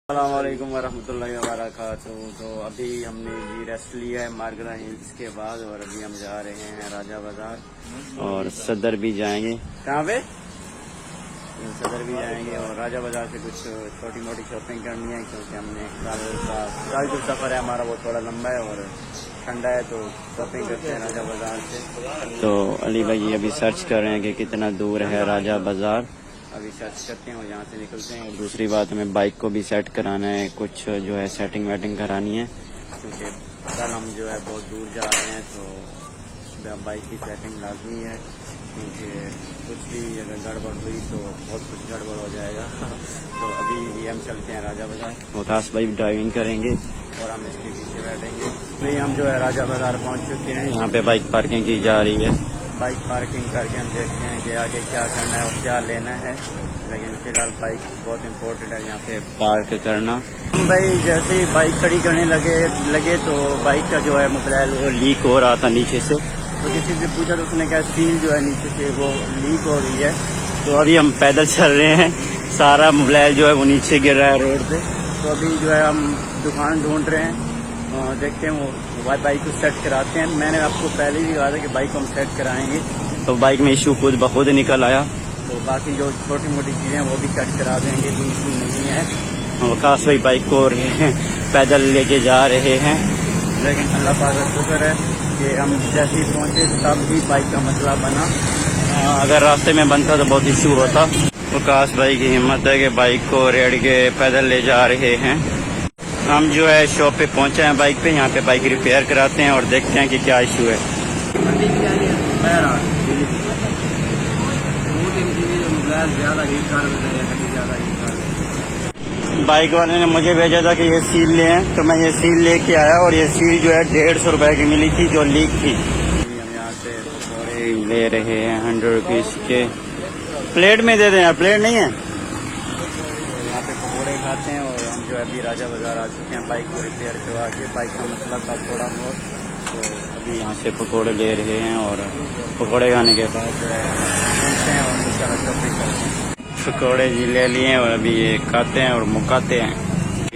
अस्सलाम वालेकुम वरहमतुल्लाहि वबरकातुहू। तो अभी हमने जी रेस्ट लिया है मारगरा हिल्स के बाद और अभी हम जा रहे हैं राजा बाजार और सदर भी जाएंगे। कहाँ पे? सदर भी जाएंगे और राजा बाजार से कुछ छोटी मोटी शॉपिंग करनी है क्योंकि हमने कल जो सफ़र है हमारा वो थोड़ा लंबा है और ठंडा है तो शॉपिंग करते हैं राजा बाजार से। तो अली भाई अभी सर्च कर रहे हैं कि कितना दूर है राजा बाजार। अभी सर्च करते हैं और यहाँ से निकलते हैं। और दूसरी बात हमें बाइक को भी सेट कराना है, कुछ जो है सेटिंग वेटिंग करानी है क्योंकि कल हम जो है बहुत दूर जा रहे हैं तो बाइक की सेटिंग लाजमी है क्योंकि कुछ भी अगर गड़बड़ हुई तो बहुत कुछ गड़बड़ हो जाएगा। तो अभी हम चलते हैं राजा बाजार। मुतास भाई ड्राइविंग करेंगे और हम इसके पीछे बैठेंगे। अभी हम जो है राजा बाजार पहुँच चुके हैं। यहाँ पे बाइक पार्किंग की जा रही है। बाइक पार्किंग करके हम देखते हैं कि आगे क्या करना है और क्या लेना है, लेकिन फिलहाल बाइक बहुत इम्पोर्टेंट है यहाँ पे पार्क करना। भाई जैसे ही बाइक खड़ी करने लगे तो बाइक का जो है मोबाइल वो लीक हो रहा था नीचे से। तो किसी से पूछा तो उसने कहा सील जो है नीचे से वो लीक हो रही है। तो अभी हम पैदल चल रहे हैं, सारा मोबाइल जो है वो नीचे गिर रहा है रोड पे। तो अभी जो है हम दुकान ढूंढ रहे हैं, देखते हैं वो बाइक को सेट कराते हैं। मैंने आपको पहले ही कहा था कि बाइक को हम सेट कराएंगे, तो बाइक में इशू खुद बखुद निकल आया। तो बाकी जो छोटी मोटी चीज़ें वो भी सेट करा देंगे, कोई इशू नहीं है। खास भाई बाइक को पैदल लेके जा रहे हैं, लेकिन अल्लाह पाक का शुक्र है कि हम जैसे ही पहुँचे तब भी बाइक का मसला बना। अगर रास्ते में बनता तो बहुत इशू होता। विकास भाई की हिम्मत है कि बाइक को रेड़ के पैदल ले जा रहे हैं। हम जो है शॉप पे पहुंचे हैं बाइक पे, यहाँ पे बाइक रिपेयर कराते हैं और देखते हैं कि क्या इशू है। बाइक वाले ने मुझे भेजा था कि ये सील ले हैं, तो मैं ये सील लेके आया और ये सील जो है 150 रुपए की मिली थी जो लीक थी। हम यहाँ से पकौड़े ले रहे हैं 100 रुपीज़ के। प्लेट में दे दें यार, प्लेट नहीं है। यहाँ पे पकौड़े खाते हैं और हम जो है अभी राजा बाजार आ चुके हैं बाइक को रिपेयर करवा के। बाइक का मसला था थोड़ा बहुत, तो अभी यहाँ से पकौड़े ले रहे हैं और पकौड़े खाने के बाद जो है मिलते हैं और शॉपिंग करते हैं। पकौड़े जी ले लिए और अभी ये खाते हैं और मुकाते हैं।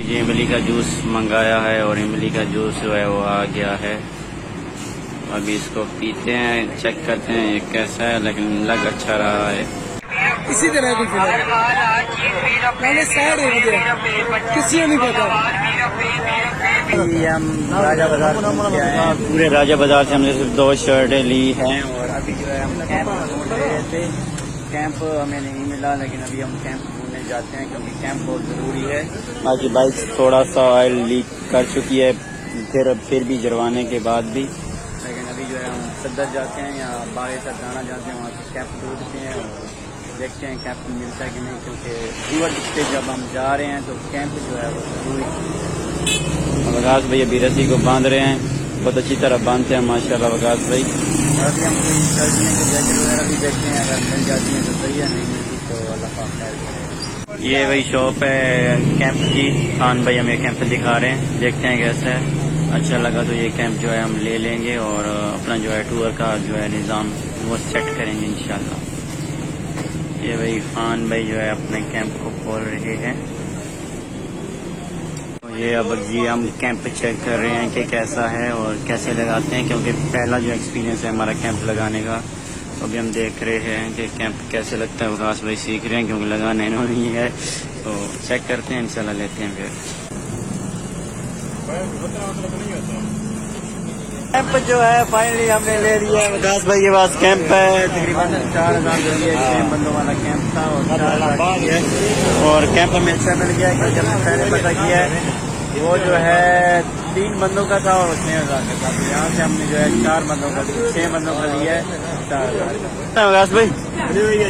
ये इमली का जूस मंगाया है और इमली का जूस जो है वो आ गया है। अभी इसको पीते हैं, चेक करते हैं ये कैसा है, लेकिन लग अच्छा रहा है। इसी तरह की मैंने साइड किसी नहीं पता। हम राजा बाजार पूरे राजा बाजार से हमने सिर्फ 2 शर्टें ली हैं और अभी जो है हम कैंप ढूंढ रहे थे। कैंप हमें नहीं मिला, लेकिन अभी हम कैंप ढूंढने जाते हैं क्योंकि कैंप बहुत ज़रूरी है। बाकी बाइक थोड़ा सा ऑयल लीक कर चुकी है फिर भी जरवाने के बाद भी, लेकिन अभी जो है हम सदर जाते हैं या बागे सरदाना जाते हैं, वहाँ से कैंप ढूंढते हैं और देखते हैं कैंप मिलता है कि नहीं, क्योंकि रिवर से जब हम जा रहे हैं तो कैंप जो है वो जरूरी। वकास भाई अभी रस्सी को बांध रहे हैं, बहुत अच्छी तरह बांधते हैं माशाल्लाह वकास भाई। अभी हम कोई सर्दियों की जैकेट वगैरह भी देखते हैं, अगर मिल जाती हैं तो सही है, नहीं मिलती तो अल्लाह पाक खैर करेगा। ये वही शॉप है कैंप की। खान भाई हमें कैंप दिखा रहे हैं, देखते हैं कैसा है। अच्छा लगा तो ये कैंप जो है हम ले लेंगे और अपना जो है टूर का जो है निज़ाम वो सेट करेंगे इंशाल्लाह। ये भाई खान भाई जो है अपने कैंप को खोल रहे हैं। ये अब जी हम कैंप चेक कर रहे हैं कि कैसा है और कैसे लगाते हैं, क्योंकि पहला जो एक्सपीरियंस है हमारा कैंप लगाने का। तो अभी हम देख रहे हैं कि कैंप कैसे लगता है। विकास भाई सीख रहे हैं क्योंकि लगाना इन्होंने ही है, तो चेक करते हैं इंशाल्लाह लेते हैं फिर। कैंप जो है फाइनली हमने ले लिया है। विकास भाई के पास कैंप है, तकरीबन 4000 के लिए 6 बंदों वाला कैंप था और 4000 की है। और कैंप हमें अच्छा मिल गया है, जब मैंने पता किया है वो जो है 3 बंदों का था और 6000 का था। तो यहाँ से हमने जो है 4 बंदों का 6 बंदों का लिया है 4000। विकास भाई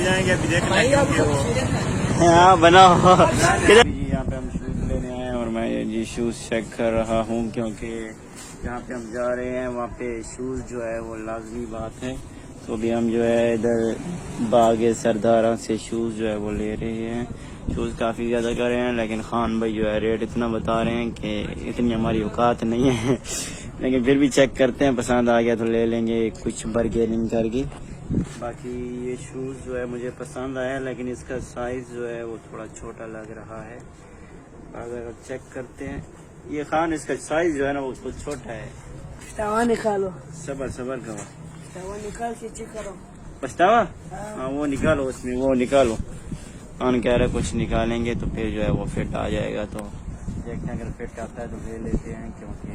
जाएंगे अभी देखना हाँ बनाओ। यहाँ पे हम शूज लेने आए और मैं ये शूज चेक कर रहा हूँ क्योंकि जहाँ पे हम जा रहे हैं वहाँ पे शूज़ जो है वो लाजमी बात है। तो अभी हम जो है इधर बागे सरदारा से शूज़ जो है वो ले रहे हैं। शूज़ काफ़ी ज़्यादा कर रहे हैं, लेकिन खान भाई जो है रेट इतना बता रहे हैं कि इतनी हमारी औकात नहीं है लेकिन फिर भी चेक करते हैं, पसंद आ गया तो ले लेंगे कुछ बारगेनिंग करके। बाकी ये शूज़ जो है मुझे पसंद आया, लेकिन इसका साइज़ जो है वो थोड़ा छोटा लग रहा है। अगर चेक करते हैं ये खान, इसका साइज जो है ना वो कुछ छोटा है। तवा निकालो, सबर सबर करो, तवा निकाल के चेक करो। पछतावा, हाँ वो निकालो, उसमें वो निकालो। खान कह रहे कुछ निकालेंगे तो फिर जो है वो फिट आ जाएगा, तो देखते हैं अगर फिट आता है तो ले लेते हैं, क्योंकि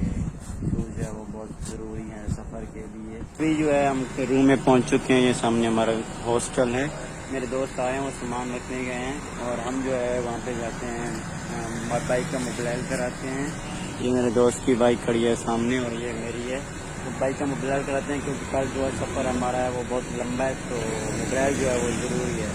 शूज जो है वो बहुत ज़रूरी है सफ़र के लिए। अभी जो है हम रूम में पहुंच चुके हैं, ये सामने हमारा हॉस्टल है। मेरे दोस्त आए हैं, वो सामान रखने गए हैं और हम जो है वहाँ पे जाते हैं, बाइक का मोबाइल कराते हैं। ये मेरे दोस्त की बाइक खड़ी है सामने और ये मेरी है, तो बाइक का मोबाइल कराते हैं क्योंकि कल जो है सफ़र हमारा है वो बहुत लंबा है, तो मोबाइल जो है वो ज़रूरी है।